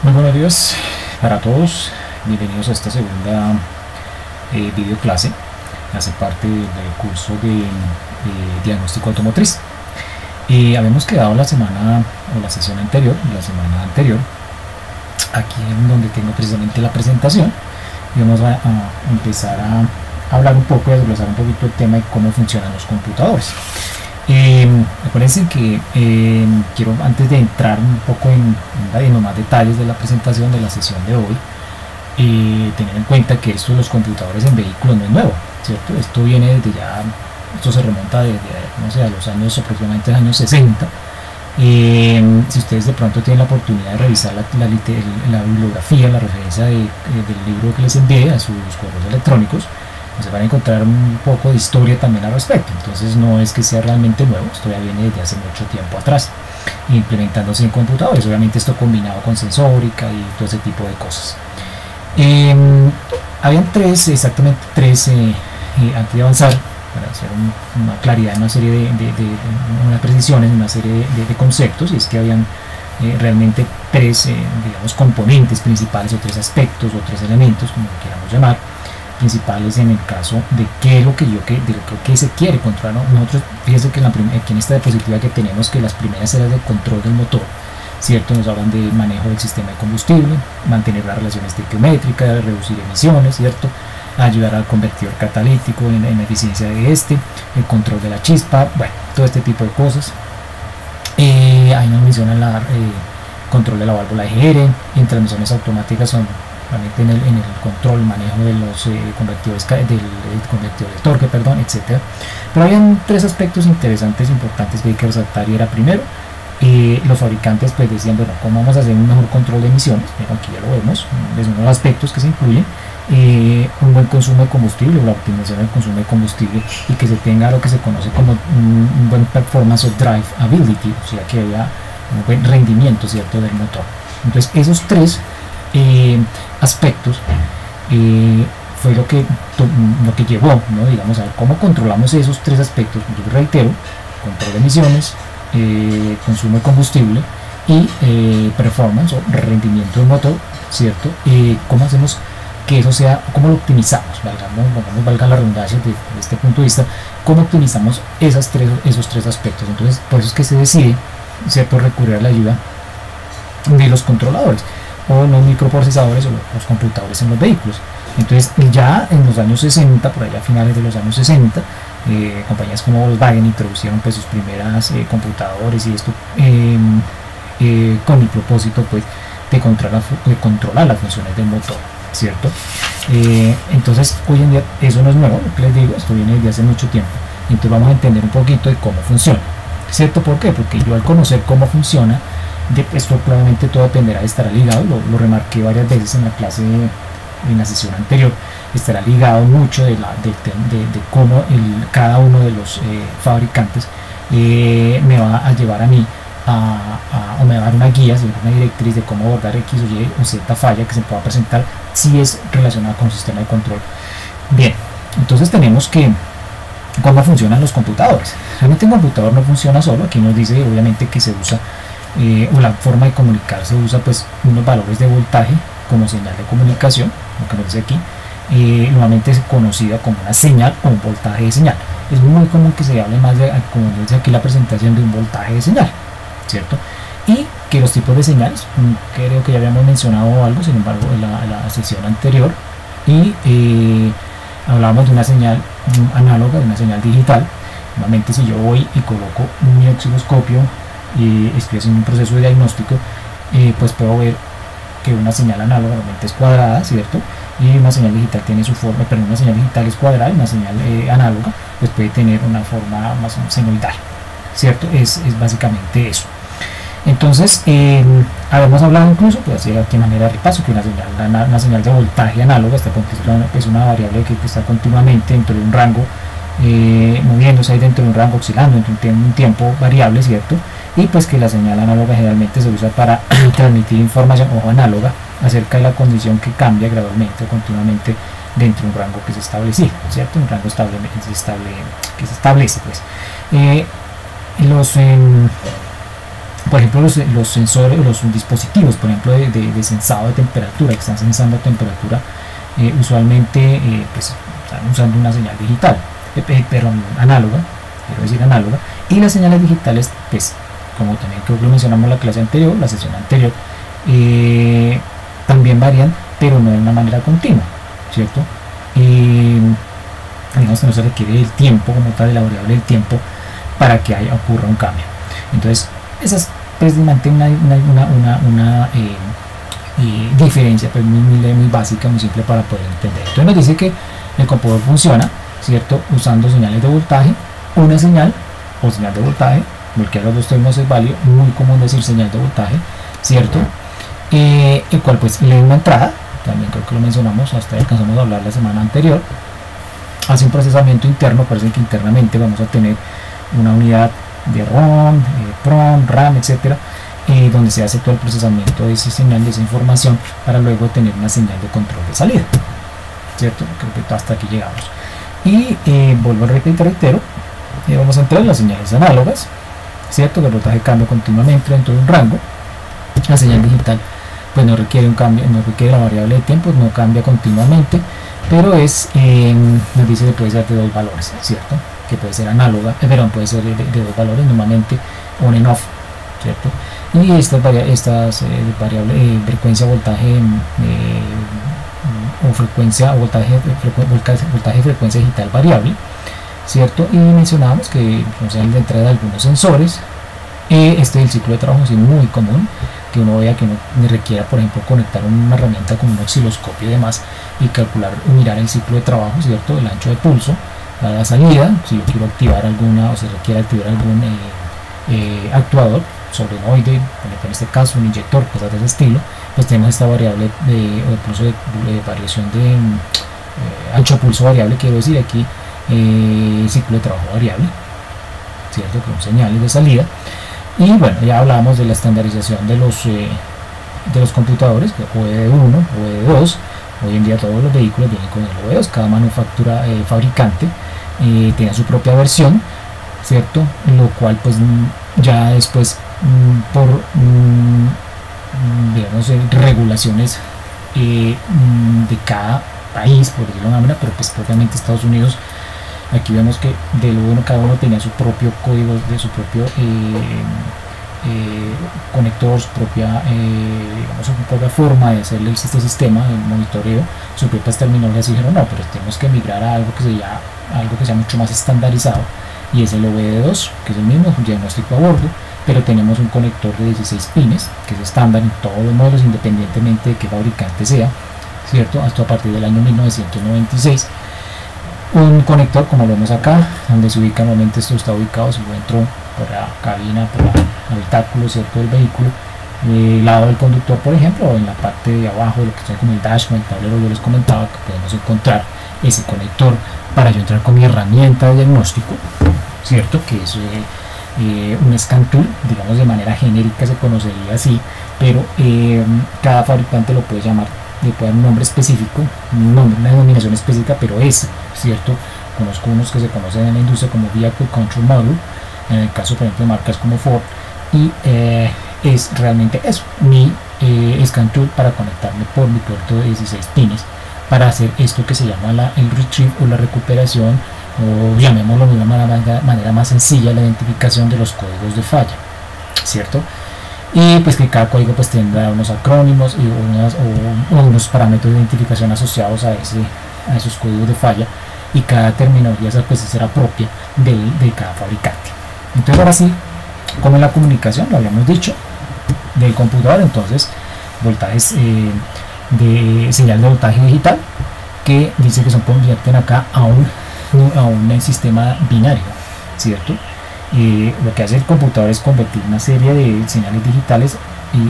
Muy buenos días para todos, bienvenidos a esta segunda video clase, hace parte del curso de diagnóstico automotriz. Habíamos quedado la semana o la semana anterior, aquí en donde tengo precisamente la presentación, y vamos a empezar a hablar un poco y a desglosar un poquito el tema de cómo funcionan los computadores. Acuérdense que quiero, antes de entrar un poco en los más detalles de la presentación de la sesión de hoy, tener en cuenta que esto de los computadores en vehículos no es nuevo, ¿cierto? Esto viene desde ya, esto se remonta desde, no sé, a los años, aproximadamente los años 60. Si ustedes de pronto tienen la oportunidad de revisar la bibliografía, la referencia del libro que les envié a sus correos electrónicos, se van a encontrar un poco de historia también al respecto. Entonces no es que sea realmente nuevo, esto ya viene desde hace mucho tiempo atrás, implementándose en computadores, obviamente esto combinado con sensórica y todo ese tipo de cosas. Habían exactamente tres, antes de avanzar, para hacer una claridad, una serie de unas precisiones, una serie de conceptos, y es que habían realmente tres, digamos, componentes principales, o tres aspectos, o tres elementos, como lo queramos llamar, principales en el caso de qué es lo que se quiere controlar, ¿no? Nosotros, fíjense que aquí en esta diapositiva que tenemos, que las primeras eran de control del motor, ¿cierto? Nos hablan de manejo del sistema de combustible, mantener las relaciones estequiométricas, reducir emisiones, ¿cierto? Ayudar al convertidor catalítico en la eficiencia de el control de la chispa, bueno, todo este tipo de cosas. Ahí nos mencionan el control de la válvula de EGR, y en transmisiones automáticas son en el control, manejo de los convertidores del convertidor de torque, perdón, etcétera. Pero habían tres aspectos interesantes, importantes, que hay que resaltar, y era primero, los fabricantes pues decían, bueno, ¿cómo vamos a hacer un mejor control de emisiones? Pero aquí ya lo vemos, es uno de los aspectos que se incluyen, un buen consumo de combustible, la optimización del consumo de combustible, y que se tenga lo que se conoce como un buen performance o drive ability, o sea, que haya un buen rendimiento, ¿cierto?, del motor. Entonces esos tres aspectos fue lo que llevó, ¿no?, digamos, a ver cómo controlamos esos tres aspectos. Yo reitero: control de emisiones, consumo de combustible y performance o rendimiento del motor, ¿cierto? ¿Cómo hacemos que eso sea, cómo lo optimizamos? Valga la redundancia de este punto de vista, cómo optimizamos esos tres aspectos. Entonces, por eso es que se decide, ¿cierto?, recurrir a la ayuda de los controladores o los microprocesadores o los computadores en los vehículos. Entonces, ya en los años 60, por allá a finales de los años 60, compañías como Volkswagen introducieron pues sus primeras computadores, y esto con el propósito pues de controlar las funciones del motor, ¿cierto? Entonces, hoy en día eso no es nuevo, lo que les digo, esto viene desde hace mucho tiempo. Entonces vamos a entender un poquito de cómo funciona, ¿cierto? ¿Por qué? Porque yo, al conocer cómo funciona, esto probablemente todo dependerá de estar ligado, lo remarqué varias veces en la clase, en la sesión anterior, estará ligado mucho de cómo cada uno de los fabricantes me va a llevar a mí o me va a dar una guía, una directriz de cómo abordar X o Y o Z falla que se pueda presentar si es relacionada con un sistema de control. Bien, entonces tenemos que cómo funcionan los computadores. Realmente un computador no funciona solo. Aquí nos dice obviamente que se usa o la forma de comunicar, se usa pues unos valores de voltaje como señal de comunicación, lo que nos dice aquí. Nuevamente es conocida como una señal o un voltaje de señal. Es muy común que se hable más de, como dice aquí la presentación, de un voltaje de señal, ¿cierto? Y que los tipos de señales, creo que ya habíamos mencionado algo, sin embargo, en la sesión anterior, y hablábamos de una señal análoga, de una señal digital. Nuevamente, si yo voy y coloco mi osciloscopio y estoy haciendo un proceso de diagnóstico, pues puedo ver que una señal análoga normalmente es cuadrada, ¿cierto? Y una señal digital tiene su forma, pero una señal digital es cuadrada, y una señal análoga pues puede tener una forma más o menos senoidal, ¿cierto? Es básicamente eso. Entonces, habíamos hablado incluso, pues así de manera de repaso, que una señal de voltaje análoga es una variable que está continuamente dentro de un rango, moviéndose ahí dentro de un rango, oscilando entre un tiempo variable, ¿cierto? Y pues que la señal análoga generalmente se usa para transmitir información o análoga acerca de la condición que cambia gradualmente o continuamente dentro de un rango que se establece, ¿cierto? Un rango estable que se establece, pues. por ejemplo, los sensores, los dispositivos, por ejemplo, de sensado de temperatura, que están sensando temperatura, usualmente pues, están usando una señal digital, pero análoga, quiero decir análoga, y las señales digitales, pues, como también creo que lo mencionamos en la clase anterior, la sesión anterior, también varían, pero no de una manera continua, ¿cierto? Digamos que no se requiere el tiempo como tal, de la variable del tiempo, para que ocurra un cambio. Entonces, esa es precisamente una diferencia pues, muy básica, muy simple para poder entender. Entonces nos dice que el computador funciona, ¿cierto?, usando señales de voltaje, una señal o señal de voltaje, cualquiera de los dos términos es válido, muy común decir señal de voltaje, ¿cierto?, el cual pues lee una entrada, también creo que lo mencionamos, hasta alcanzamos a hablar la semana anterior, hace un procesamiento interno, parece que internamente vamos a tener una unidad de ROM, PROM, RAM, etcétera, donde se hace todo el procesamiento de esa señal, de esa información, para luego tener una señal de control de salida, ¿cierto? Creo que hasta aquí llegamos. Y vuelvo a reitero, vamos a entrar en las señales análogas, ¿cierto? Que el voltaje cambia continuamente dentro de un rango. La señal digital pues no requiere un cambio, no requiere la variable de tiempo, no cambia continuamente, pero es, nos dice que puede ser de dos valores, ¿cierto? Que puede ser análoga, perdón, puede ser de dos valores, normalmente on and off, ¿cierto? Y estas variables, frecuencia, voltaje, o frecuencia, voltaje, frecuencia digital variable, ¿cierto? Y mencionábamos que funcionan de entrada de algunos sensores. Este del ciclo de trabajo es muy común, que uno vea que uno requiera, por ejemplo, conectar una herramienta como un osciloscopio y demás, y calcular, mirar el ciclo de trabajo, ¿cierto?, el ancho de pulso a la salida, si yo quiero activar alguna, o se requiere activar algún actuador, solenoide, en este caso un inyector, cosas de ese estilo, pues tenemos esta variable de pulso, de variación de ancho de pulso variable, quiero decir aquí ciclo de trabajo variable, ¿cierto?, con señales de salida. Y bueno, ya hablábamos de la estandarización de los computadores, OED1, OED2. Hoy en día todos los vehículos vienen con el OED2, cada fabricante tiene su propia versión, ¿cierto? Lo cual pues ya después por digamos regulaciones de cada país, por decirlo de una manera, pero pues propiamente Estados Unidos, aquí vemos que cada uno tenía su propio código, de su propio conector, su propia, digamos, su propia forma de hacerle este sistema de monitoreo, sus propias terminologías, y dijeron no, pero tenemos que migrar a algo que sea mucho más estandarizado, y es el OBD2, que es el mismo, un diagnóstico a bordo, pero tenemos un conector de 16 pines, que es estándar en todos los modelos, independientemente de qué fabricante sea, ¿cierto?, hasta a partir del año 1996. Un conector, como lo vemos acá, donde se ubica, normalmente esto está ubicado, si yo entro por la cabina, por el habitáculo, ¿cierto?, del vehículo, lado del conductor, por ejemplo, o en la parte de abajo de lo que está como el dash, como el tablero, yo les comentaba que podemos encontrar ese conector para yo entrar con mi herramienta de diagnóstico, ¿cierto?, que es un scan tool, digamos de manera genérica se conocería así, pero cada fabricante lo puede llamar, le puede dar un nombre específico, una denominación específica, pero es, ¿cierto? Conozco unos que se conocen en la industria como Vehicle Control Module, en el caso, por ejemplo, de marcas como Ford, y es realmente eso, mi scan tool para conectarme por mi puerto de 16 pines, para hacer esto que se llama el retrieve o la recuperación, o llamémoslo de una manera más sencilla, la identificación de los códigos de falla, ¿cierto? Y pues que cada código pues tendrá unos acrónimos y unos parámetros de identificación asociados a esos códigos de falla, y cada terminología pues será propia de cada fabricante. Entonces ahora sí, como en la comunicación, lo habíamos dicho, del computador, entonces voltajes de señal de voltaje digital, que dice que se convierten acá a un sistema binario, ¿cierto? Lo que hace el computador es convertir una serie de señales digitales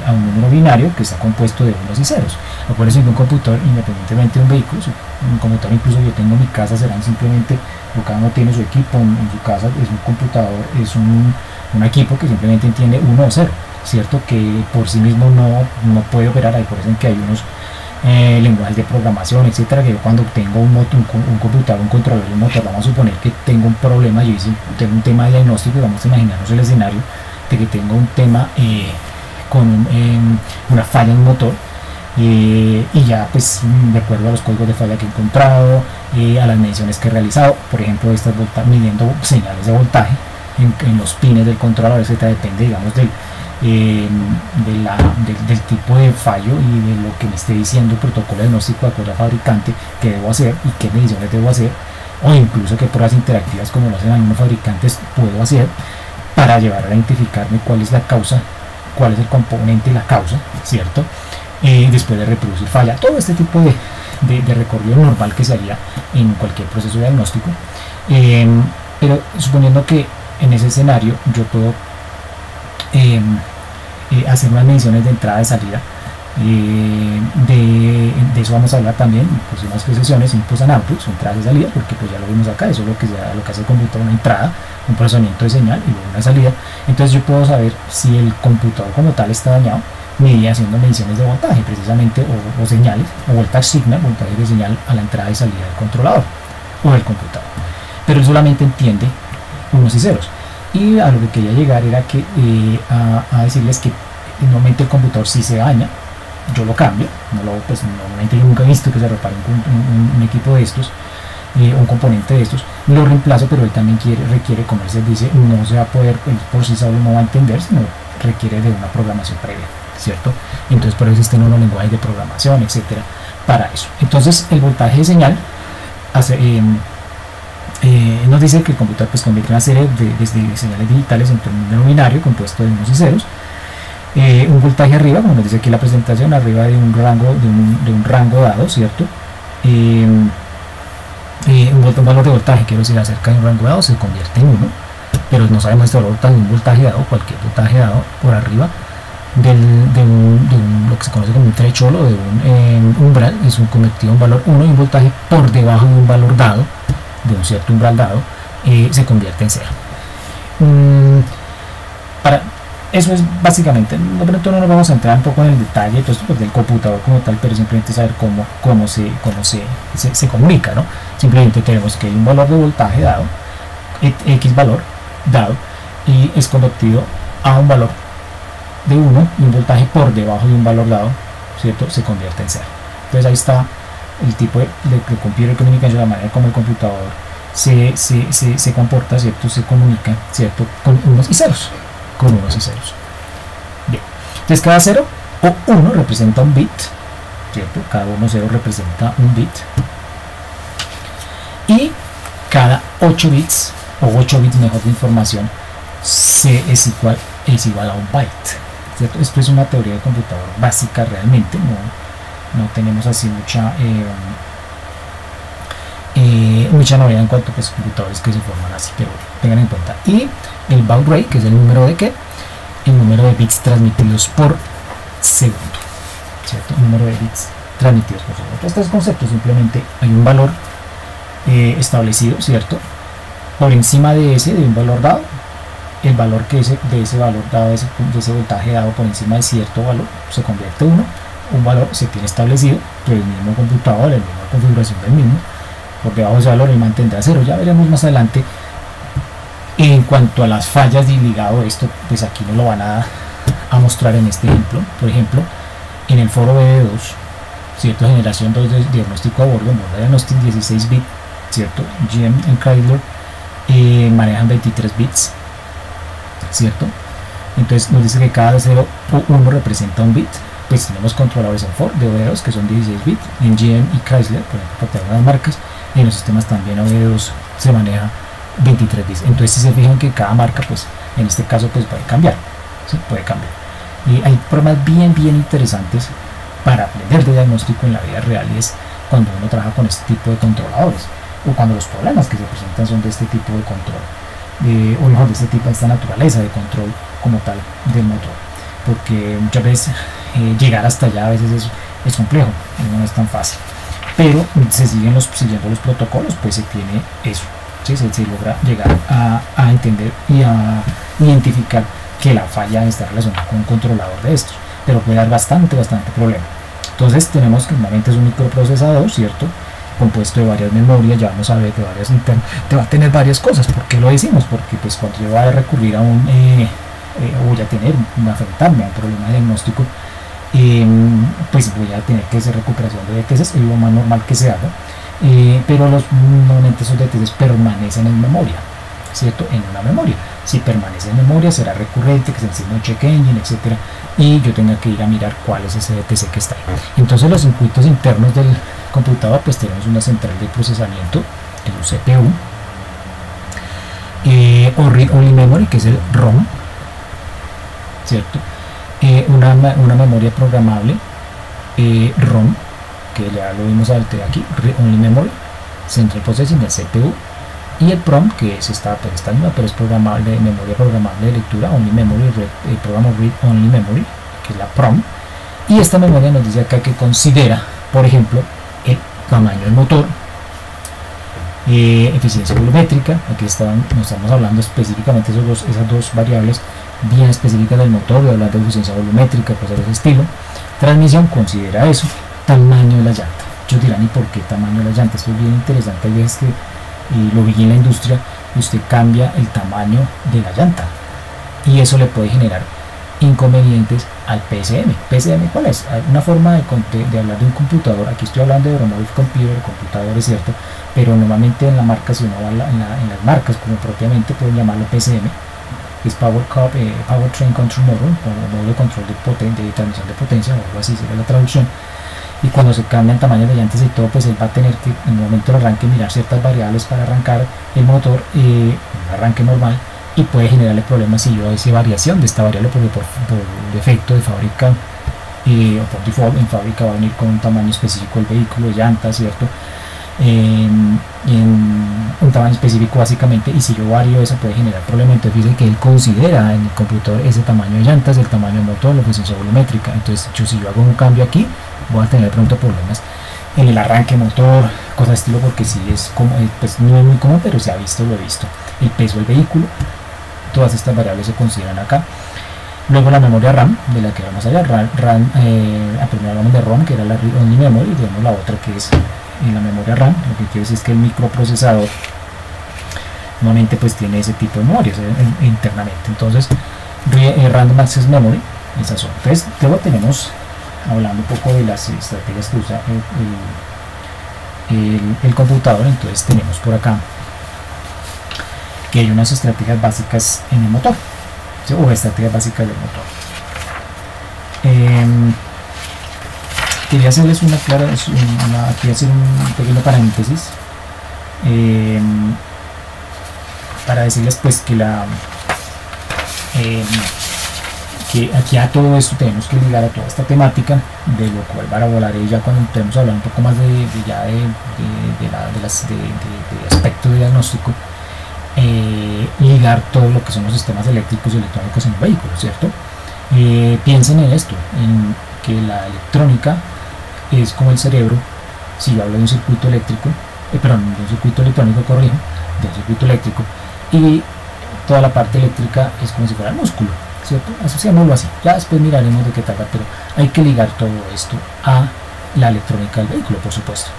a un número binario que está compuesto de unos y ceros. Acuérdense que un computador, independientemente de un vehículo, un computador incluso yo tengo en mi casa, serán simplemente, cada uno tiene su equipo en su casa, es un computador, es un equipo que simplemente entiende 1 o 0, ¿cierto? Que por sí mismo no puede operar. Ahí por eso que hay unos lenguajes de programación, etcétera, que yo cuando tengo un computador, un controlador, un motor, vamos a suponer que tengo un problema, yo tengo un tema de diagnóstico, y vamos a imaginarnos el escenario de que tengo un tema con una falla en un motor, y ya pues de acuerdo a los códigos de falla que he encontrado, a las mediciones que he realizado, por ejemplo estas midiendo señales de voltaje en los pines del controlador, etc. Depende, digamos, del tipo de fallo y de lo que me esté diciendo el protocolo de diagnóstico de acuerdo al fabricante que debo hacer y qué mediciones debo hacer, o incluso qué pruebas interactivas, como lo hacen algunos fabricantes, puedo hacer para llevar a identificarme cuál es la causa, cuál es el componente y la causa, ¿cierto? Después de reproducir falla, todo este tipo de recorrido normal que se haría en cualquier proceso de diagnóstico, pero suponiendo que en ese escenario yo puedo hacer unas mediciones de entrada y salida, de eso vamos a hablar también en próximas sesiones, inputs and outputs, entradas y salidas, porque pues ya lo vimos acá, eso es lo que hace el computador, una entrada, un procesamiento de señal y luego una salida. Entonces yo puedo saber si el computador como tal está dañado haciendo mediciones de voltaje precisamente, o señales, o voltage signal, voltaje de señal a la entrada y salida del controlador o del computador, pero él solamente entiende unos y ceros. Y a lo que quería llegar era que a decirles que normalmente el computador, si se daña, yo lo cambio, normalmente yo nunca he visto que se repare un equipo de estos, un componente de estos, lo reemplazo, pero él también requiere, como él se dice, no se va a poder, por sí solo no va a entender, sino requiere de una programación previa, ¿cierto? Entonces por eso existen unos lenguajes de programación, etcétera, para eso. Entonces el voltaje de señal nos dice que el computador pues convierte una serie de señales digitales en un número binario compuesto de unos y ceros. Un voltaje arriba, como nos dice aquí la presentación, arriba de un rango dado, ¿cierto? Un valor de voltaje, quiero decir, acerca de un rango dado, se convierte en 1, pero no sabemos este valor de un voltaje dado, cualquier voltaje dado por arriba de lo que se conoce como un threshold o de un umbral, es convertido en valor 1, y un voltaje por debajo de un valor dado, de un cierto umbral dado, se convierte en 0. Eso es básicamente, de pronto no nos vamos a entrar un poco en el detalle pues, del computador como tal, pero simplemente saber cómo se comunica, ¿no? Simplemente tenemos que hay un valor de voltaje dado, X valor dado, y es convertido a un valor de 1, y un voltaje por debajo de un valor dado, ¿cierto? Se convierte en 0. Entonces ahí está el tipo de computer communication, la manera como el computador se comporta, ¿cierto? Se comunica, ¿cierto? Con unos y ceros. Bien, entonces cada 0 o 1 representa un bit, ¿cierto? Cada 0 representa un bit, y cada 8 bits o 8 bits mejor de información es igual a un byte, ¿cierto? Esto es una teoría de computador básica realmente, no tenemos así mucha novedad en cuanto a pues, computadores que se forman así, pero tengan en cuenta. Y el baud rate, que es el número de bits transmitidos por segundo, ¿cierto? El número de bits transmitidos por segundo. Estos conceptos, simplemente hay un valor establecido, ¿cierto? Por encima de un valor dado, el valor de ese valor dado, de ese voltaje dado por encima de cierto valor, se convierte en 1. Un valor se tiene establecido por el mismo computador, la misma configuración del mismo. Por debajo de ese valor él mantendrá 0. Ya veremos más adelante en cuanto a las fallas y ligado a esto, pues aquí nos lo van a mostrar en este ejemplo. Por ejemplo, en el foro BD2, ¿cierto? Generación 2 de diagnóstico a bordo, modo diagnóstico 16 bits, ¿cierto? GM y Chrysler manejan 23 bits, ¿cierto? Entonces nos dice que cada 0 o 1 representa un bit. Pues tenemos controladores en Ford de OBD2 que son 16 bits, en GM y Chrysler, por ejemplo, para tener las marcas, y en los sistemas también OBD2 se maneja 23 bits. Entonces si se fijan que cada marca, pues en este caso, pues puede cambiar, ¿sí? Puede cambiar. Y hay programas bien interesantes para aprender de diagnóstico en la vida real, y es cuando uno trabaja con este tipo de controladores, o cuando los problemas que se presentan son de este tipo de control, o mejor, de este tipo, de esta naturaleza de control como tal del motor, porque muchas veces llegar hasta allá a veces es complejo, no es tan fácil, pero siguiendo los protocolos, pues se tiene eso, ¿sí? Se logra llegar a entender y a identificar que la falla está relacionada con un controlador de estos, pero puede dar bastante problema. Entonces tenemos que normalmente es un microprocesador, ¿cierto? Compuesto de varias memorias, ya vamos a ver que te va a tener varias cosas. ¿Por qué lo decimos? Porque pues cuando yo voy a recurrir a un voy a tener, enfrentarme a un problema diagnóstico, pues voy a tener que hacer recuperación de DTS, es lo más normal que se haga, pero normalmente esos DTS permanecen en memoria, ¿cierto? En una memoria. Si permanece en memoria será recurrente, que se encienda un check engine, etcétera, y yo tenga que ir a mirar cuál es ese DTC que está ahí. Entonces los circuitos internos del computador, pues tenemos una central de procesamiento, que es un CPU, o Read Only Memory, que es el ROM, ¿cierto? Una memoria programable, ROM, que ya lo vimos aquí, Read Only Memory, Central Processing, el CPU, y el PROM, que es esta misma, pero es programable, memoria programable de lectura, Only Memory, el programa Read Only Memory, que es la PROM. Y esta memoria nos dice acá que considera, por ejemplo, el tamaño del motor, eficiencia volumétrica. Aquí nos estamos hablando específicamente de esas dos variables bien específicas del motor, de hablar de eficiencia volumétrica, cosas de ese estilo. Transmisión considera eso, tamaño de la llanta. Yo dirán, ¿y por qué tamaño de la llanta? Esto es bien interesante. Hay veces que lo vi en la industria y usted cambia el tamaño de la llanta y eso le puede generar inconvenientes al PSM. ¿PSM cuál es? Una forma de hablar de un computador. Aquí estoy hablando de remote computer, computador, es cierto, pero normalmente en la marca, si uno va en las marcas como propiamente, pueden llamarlo PSM, que es Powertrain Control Module, o modo de control de transmisión de potencia, o algo así sería la traducción. Y cuando se cambian tamaños de llantas y todo, pues él va a tener que en el momento del arranque mirar ciertas variables para arrancar el motor, un arranque normal, y puede generarle problemas si yo hago variación de esta variable, porque por defecto de fábrica o por default en fábrica va a venir con un tamaño específico el vehículo, de llantas, ¿cierto? En un tamaño específico básicamente, y si yo varío eso puede generar problemas. Entonces dice que él considera en el computador ese tamaño de llantas, el tamaño del motor, la eficiencia volumétrica. Entonces si yo hago un cambio aquí, voy a tener pronto problemas en el arranque motor, cosas de estilo, porque si es como, pues no es muy común, pero se ha visto, lo he visto. El peso del vehículo, todas estas variables se consideran acá. Luego la memoria RAM, de la que vamos allá, primero hablamos de ROM, que era la Read Only Memory, y tenemos la otra que es la memoria RAM. Lo que quiere decir es que el microprocesador normalmente pues tiene ese tipo de memorias internamente. Entonces Random Access Memory, esas son. Entonces luego tenemos, hablando un poco de las estrategias que usa el computador. Entonces tenemos por acá que hay unas estrategias básicas en el motor, ¿sí? O estrategias básicas del motor. Quería hacerles quería hacer un pequeño paréntesis para decirles pues que que aquí a todo esto tenemos que ligar a toda esta temática, de lo cual van a volar ya cuando entremos a hablar un poco más de aspecto de diagnóstico, ligar todo lo que son los sistemas eléctricos y electrónicos en el vehículo, ¿cierto? Piensen en esto, en que la electrónica es como el cerebro. Si yo hablo de un circuito eléctrico, de un circuito electrónico, corrijo, de un circuito eléctrico, y toda la parte eléctrica es como si fuera el músculo, ¿cierto? Asociémoslo así, ya después miraremos de qué trata, pero hay que ligar todo esto a la electrónica del vehículo, por supuesto.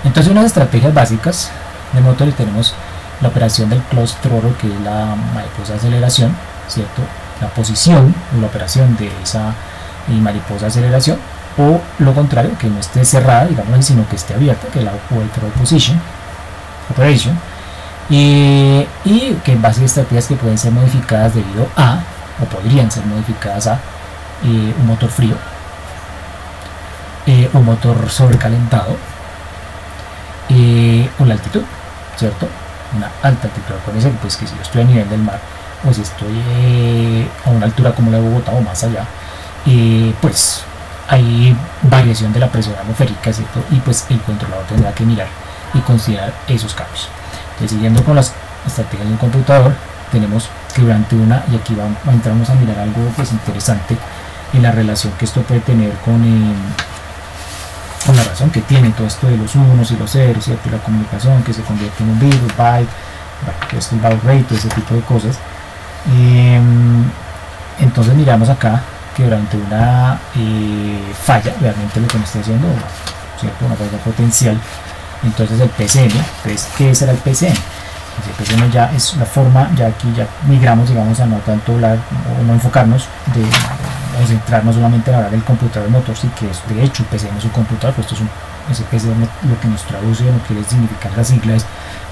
Entonces, unas estrategias básicas de motor, y tenemos la operación del closed throttle, que es la mariposa de aceleración, ¿cierto? La posición o la operación de esa mariposa de aceleración, o lo contrario, que no esté cerrada, digamos, sino que esté abierta, que es la throttle position operation, y que en base a estrategias que pueden ser modificadas debido a, o podrían ser modificadas a, un motor frío, un motor sobrecalentado, o la altitud, ¿cierto? Una alta altitud. Acuérdense pues, que si yo estoy a nivel del mar, o si estoy a una altura como la de Bogotá o más allá, pues hay variación de la presión atmosférica, ¿cierto? Y pues el controlador tendrá que mirar y considerar esos cambios. Entonces, siguiendo con las estrategias del computador, tenemos que durante y aquí entramos a mirar algo pues interesante en la relación que esto puede tener con la razón que tiene todo esto de los unos y los ceros, ¿cierto? Y la comunicación que se convierte en un bit, byte, esto es baud rate, todo ese tipo de cosas. Entonces miramos acá que durante una falla, realmente lo que me está haciendo, ¿cierto? Una falla potencial, entonces el PCM, entonces, ¿qué será el PCM? El PCM ya es la forma, ya aquí ya migramos, digamos, a no tanto hablar o no enfocarnos o centrarnos solamente en hablar del computador motor, sí que es de hecho el PCM es un computador, pues esto es ese PCM lo que nos traduce, lo que quiere significar la sigla es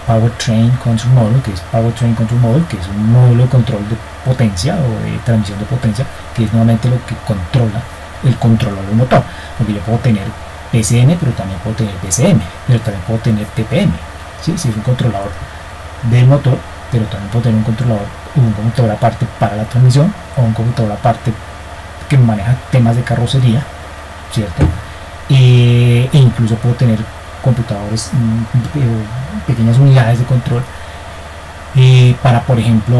Powertrain Control Module, que es Powertrain Control Module, que es un módulo de control de potencia o de transmisión de potencia, que es nuevamente lo que controla el controlador del motor, porque yo puedo tener PCM, pero también puedo tener PCM, pero también puedo tener TPM, ¿sí? Si es un controlador del motor, pero también puedo tener un computador aparte para la transmisión o un computador aparte que maneja temas de carrocería, ¿cierto? E incluso puedo tener computadores, pequeñas unidades de control para, por ejemplo,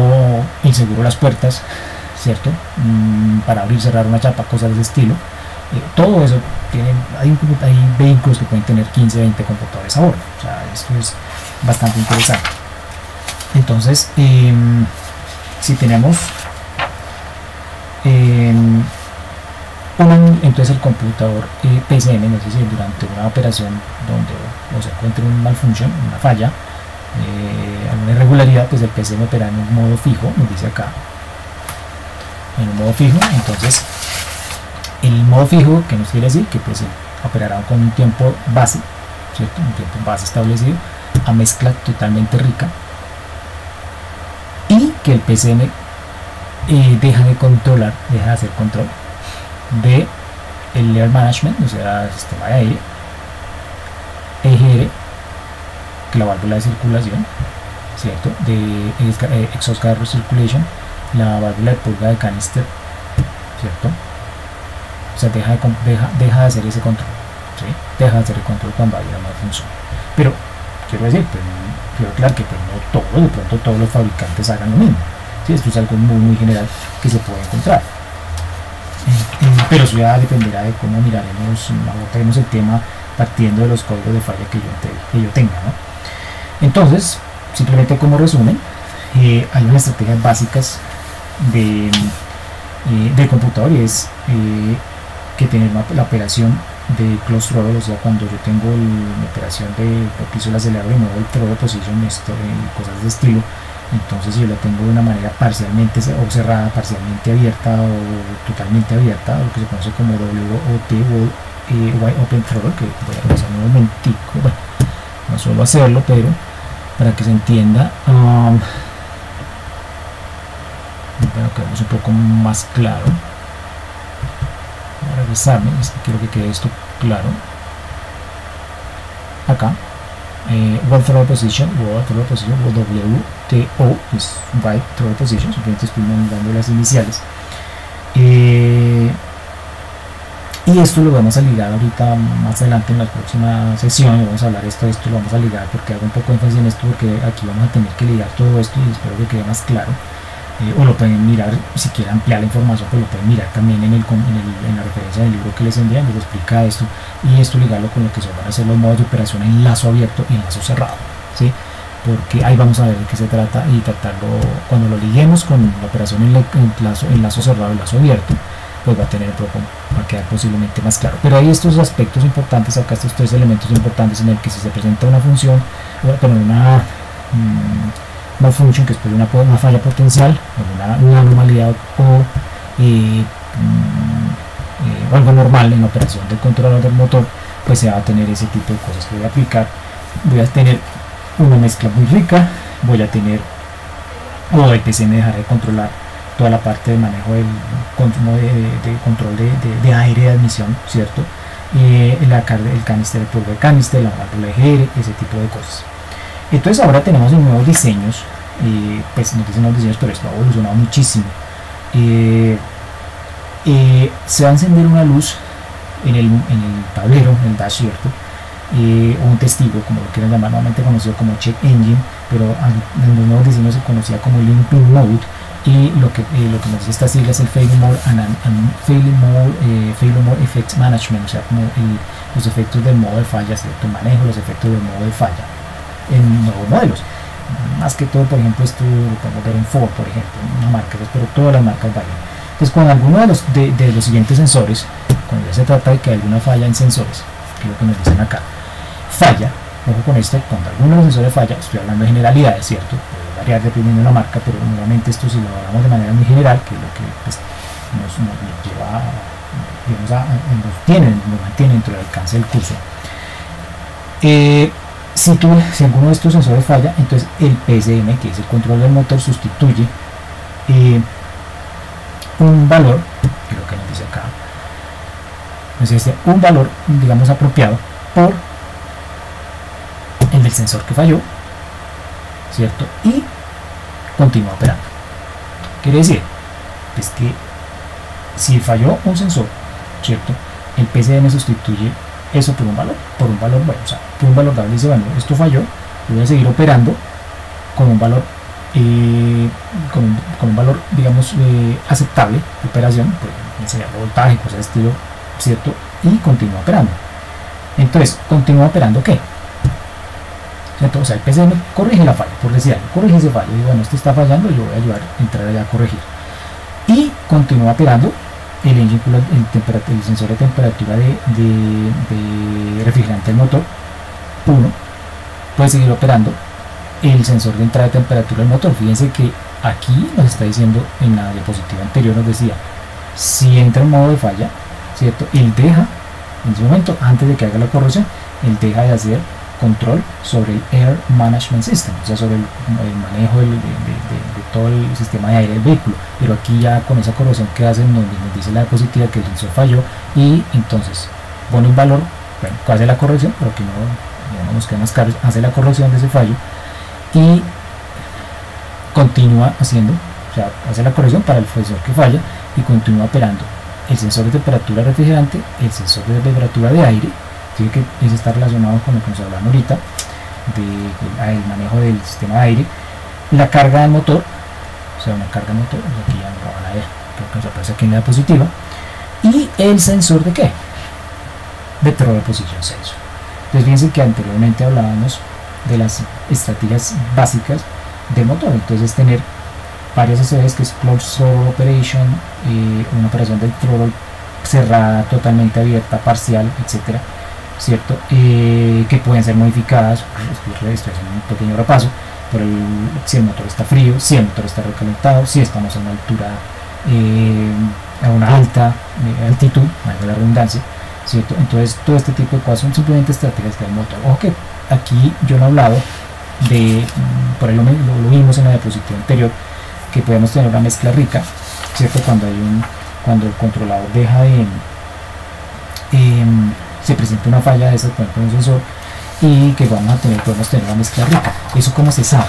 el seguro de las puertas, ¿cierto? Para abrir y cerrar una chapa, cosas de ese estilo. Todo eso hay vehículos que pueden tener 15, 20 computadores a bordo. O sea, esto es bastante interesante. Entonces, si tenemos entonces el computador PCM, no sé si durante una operación donde se encuentre un malfunction, una falla, alguna irregularidad, pues el PCM opera en un modo fijo, nos dice acá, en un modo fijo. Entonces el modo fijo, que nos quiere decir que pues operará con un tiempo base, ¿cierto? Un tiempo base establecido, a mezcla totalmente rica, y que el PCM deja de hacer control de el layer management, o sea, el sistema de aire, EGR, que la válvula de circulación, ¿cierto? De exhaust gas recirculation, la válvula de purga de canister, ¿cierto? O sea, deja de hacer ese control, ¿sí? Deja de hacer el control cuando haya una función. Pero quiero decir, pues, quiero aclarar que pues, no de pronto todos los fabricantes hagan lo mismo, ¿sí? Esto es algo muy general que se puede encontrar. Pero eso ya dependerá de cómo abordaremos el tema partiendo de los códigos de falla que yo tenga, ¿no? Entonces, simplemente como resumen, hay unas estrategias básicas del computador, y es que tener la operación de close throttle, o sea, cuando yo tengo la operación de piso el acelerador y muevo el throttle position, cosas de estilo. Entonces, si yo la tengo de una manera parcialmente o cerrada, parcialmente abierta o totalmente abierta, lo que se conoce como WOT, Wide Open Throttle, que voy a revisar un momentico, bueno, no suelo hacerlo, pero para que se entienda, para que veamos un poco más claro, voy a revisarme, quiero que quede esto claro, acá. Wide Throttle Position, WTO es Wide Throttle Position, simplemente estoy mandando las iniciales. Y esto lo vamos a ligar ahorita más adelante en la próxima sesión. Vamos a hablar esto lo vamos a ligar porque hago un poco de énfasis en esto, porque aquí vamos a tener que ligar todo esto y espero que quede más claro. O lo pueden mirar, si quieren ampliar la información, pues lo pueden mirar también en la referencia del libro que les envían, les explica esto, y esto ligarlo con lo que se van a hacer los modos de operación en lazo abierto y en lazo cerrado, ¿sí? Porque ahí vamos a ver de qué se trata y tratarlo. Cuando lo liguemos con la operación en lazo cerrado y lazo abierto, pues va a quedar posiblemente más claro. Pero hay estos aspectos importantes acá, estos tres elementos importantes, en el que si se presenta una función, una malfunction, que es una falla potencial, una anomalía o algo normal en la operación del controlador del motor, pues se va a tener ese tipo de cosas que voy a aplicar. Voy a tener una mezcla muy rica, voy a tener, o el PCM dejará de controlar toda la parte de manejo del consumo de control de aire de admisión, ¿cierto? El canister de purga de canister, la válvula de EGR, ese tipo de cosas. Entonces ahora tenemos nuevos diseños, pues nos dicen los diseños, pero esto ha evolucionado muchísimo. Se va a encender una luz en el tablero, en el dash, ¿cierto? O un testigo, como lo quieran llamar, normalmente conocido como check engine, pero en los nuevos diseños se conocía como limping mode, y lo que nos dice esta sigla es el failure mode effects management, o sea, como los efectos del modo de falla, ¿cierto? Manejo los efectos del modo de falla en nuevos modelos. Más que todo, por ejemplo, esto lo podemos ver en Ford, por ejemplo, una marca, pero todas las marcas vayan. Entonces, cuando alguno de los siguientes sensores, cuando ya se trata de que hay alguna falla en sensores, que es lo que nos dicen acá, falla, ojo con esto, cuando alguno de los sensores falla, estoy hablando de generalidades, ¿cierto? Puede variar dependiendo de la marca, pero nuevamente esto si lo hablamos de manera muy general, que es lo que pues, nos lleva, digamos, nos mantiene dentro del alcance del curso. Si alguno de estos sensores falla, entonces el PSM, que es el control del motor, sustituye un valor, que es lo que nos dice acá, entonces un valor, digamos, apropiado por el del sensor que falló, ¿cierto? Y continúa operando. Quiere decir, pues que si falló un sensor, ¿cierto? El PSM sustituye eso por un valor bueno, o sea, por un valor dable, dice, bueno, esto falló, voy a seguir operando con un valor con un valor, digamos, aceptable de operación, pues enseñar voltaje, cosas de estilo, ¿cierto? Y continúa operando. Entonces, ¿continúa operando qué? ¿Cierto? O sea, el PSM corrige la falla, por decir algo, corrige ese fallo, y bueno, esto está fallando, yo voy a ayudar a entrar allá a corregir. Y continúa operando el engine cooler, el sensor de temperatura de refrigerante del motor 1, puede seguir operando el sensor de entrada de temperatura del motor. Fíjense que aquí nos está diciendo, en la diapositiva anterior nos decía, si entra en modo de falla, ¿cierto? Él deja, en ese momento, antes de que haga la corrección, él deja de hacer control sobre el Air Management System, o sea, sobre el manejo de todo el sistema de aire del vehículo. Pero aquí ya con esa corrección que hacen, donde nos dice la diapositiva que el sensor falló, y entonces pone un valor, bueno, hace la corrección, pero que no nos quede más claro, hace la corrección de ese fallo y continúa haciendo, o sea, hace la corrección para el sensor que falla y continúa operando el sensor de temperatura refrigerante, el sensor de temperatura de aire, que eso está relacionado con lo que nos hablan ahorita del manejo del sistema de aire, la carga del motor, o sea, una carga del motor, aquí ya no lo van a ver, creo que nos aparece aquí en la diapositiva, y el sensor de qué, de Throttle Position Sensor. Entonces fíjense que anteriormente hablábamos de las estrategias básicas del motor, entonces tener varias SOPs, que es Closed Throttle Operation, una operación del throttle cerrada, totalmente abierta, parcial, etcétera, ¿cierto? Que pueden ser modificadas. Estoy haciendo un pequeño repaso por si el motor está frío, si el motor está recalentado, si estamos a una altura, a una alta altitud, valga la redundancia, ¿cierto? Entonces todo este tipo de cosas son simplemente estrategias del motor. Ojo que aquí yo no he hablado de, por ahí lo vimos en la diapositiva anterior, que podemos tener una mezcla rica, ¿cierto? Cuando el controlador deja de se presenta una falla de ese con un sensor, y que podemos tener una mezcla rica. ¿Eso cómo se sabe?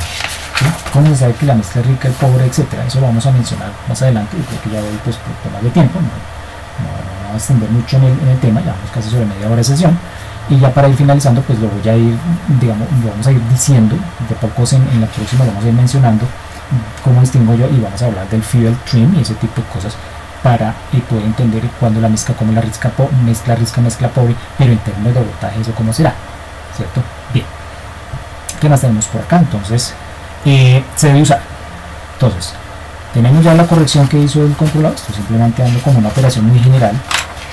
¿Sí? ¿Cómo se sabe que la mezcla es rica, el pobre, etcétera? Eso lo vamos a mencionar más adelante. Yo creo que ya voy, pues, por tomar de tiempo, no voy a extender mucho en el tema, ya vamos casi sobre media hora de sesión, y ya para ir finalizando, pues lo voy a ir, digamos, lo vamos a ir diciendo de pocos en la próxima, lo vamos a ir mencionando cómo distingo yo, y vamos a hablar del fuel trim y ese tipo de cosas, para poder entender cuándo la mezcla, como la mezcla rica, mezcla pobre, pero en términos de voltaje eso cómo será, ¿cierto? Bien, ¿qué más tenemos por acá? Entonces se debe usar, entonces tenemos ya la corrección que hizo el controlador. Estoy simplemente dando como una operación muy general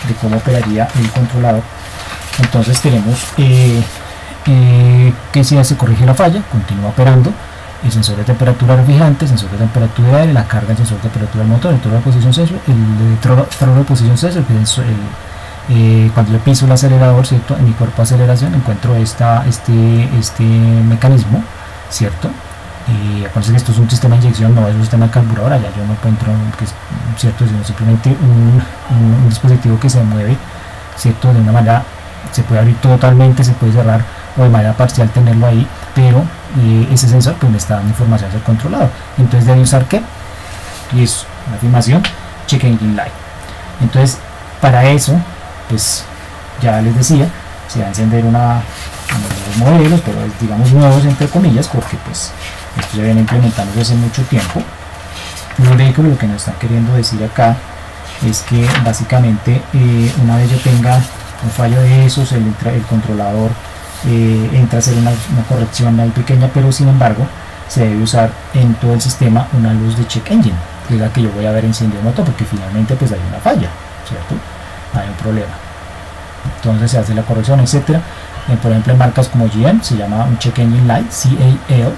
de cómo operaría el controlador. Entonces tenemos que si se corrige la falla, continúa operando el sensor de temperatura refrigerante, el sensor de temperatura de aire, la carga del sensor de temperatura del motor, el Throttle Position Sensor, el Throttle Position Sensor, que es cuando yo piso el acelerador, ¿cierto? En mi cuerpo de aceleración encuentro este mecanismo, ¿cierto? Acuérdense que esto es un sistema de inyección, no es un sistema de carburador, allá yo no encuentro, que es, ¿cierto? Sino simplemente un dispositivo que se mueve, ¿cierto? De una manera, se puede abrir totalmente, se puede cerrar, o de manera parcial tenerlo ahí, pero ese sensor pues me está dando información del controlador. Entonces debe usar ¿qué? Y es una afirmación, Check Engine Light. Entonces para eso, pues ya les decía, se va a encender uno de los modelos, pero es, digamos, nuevos entre comillas, porque pues esto se viene implementando desde hace mucho tiempo. Los vehículos, lo que nos están queriendo decir acá es que básicamente una vez yo tenga un fallo de esos, el controlador entra a hacer una corrección ahí pequeña, pero sin embargo se debe usar en todo el sistema una luz de check engine, que es la que yo voy a ver encendido el motor, porque finalmente pues hay una falla, ¿cierto? Hay un problema. Entonces se hace la corrección, etcétera, por ejemplo en marcas como GM se llama un Check Engine Light, CAL,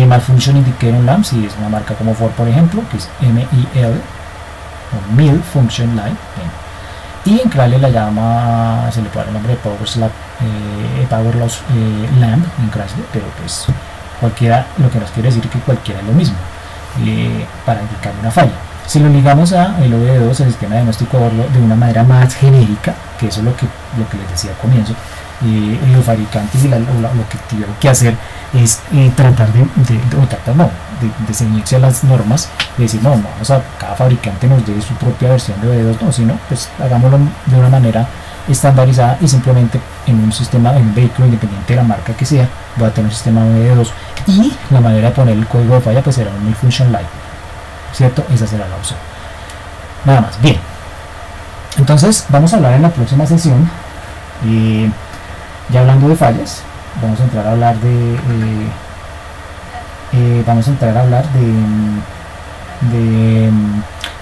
Malfunction Indicator Lamp, si es una marca como Ford por ejemplo, que es MIL, o Mil Function Light. Y en Chrysler la llama, se le puede dar el nombre de Power Loss Lamp en Chrysler, pero pues cualquiera, lo que nos quiere decir que cualquiera es lo mismo, para indicar una falla. Si lo ligamos a el OBD2, el sistema de diagnóstico de una manera más genérica, que eso es lo que les decía al comienzo, los fabricantes y lo que tuvieron que hacer es tratar de ceñirse a las normas, de decir, no, vamos a cada fabricante nos dé su propia versión de OBD2, no, sino pues hagámoslo de una manera estandarizada y simplemente en un sistema, en un vehículo independiente de la marca que sea, va a tener un sistema OBD2 y la manera de poner el código de falla pues será un Mil Function Light, ¿cierto? Esa será la opción. Nada más. Bien, entonces vamos a hablar en la próxima sesión, ya hablando de fallas, vamos a entrar a hablar de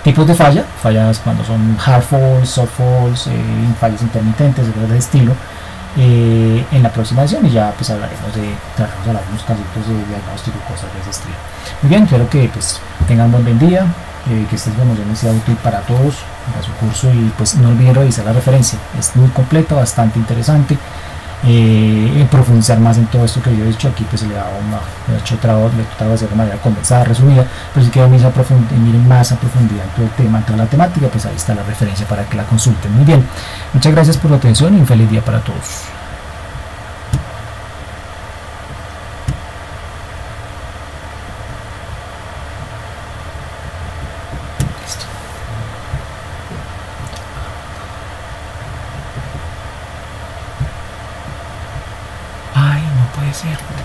tipos de fallas cuando son hard falls, soft falls, fallas intermitentes, de estilo, en la próxima sesión, y ya pues hablaremos de algunos casitos de diagnóstico y cosas de ese estilo. Muy bien, espero que pues tengan un buen día, que esta información sea útil para todos, para su curso, y pues no olviden revisar la referencia, es muy completa, bastante interesante. Profundizar más en todo esto que yo he dicho aquí, pues se le da tratado de hacer de manera condensada, resumida, pero si quieren miren más a profundidad en todo el tema, en toda la temática, pues ahí está la referencia para que la consulten. Muy bien, muchas gracias por la atención y un feliz día para todos. Ay, no puede ser.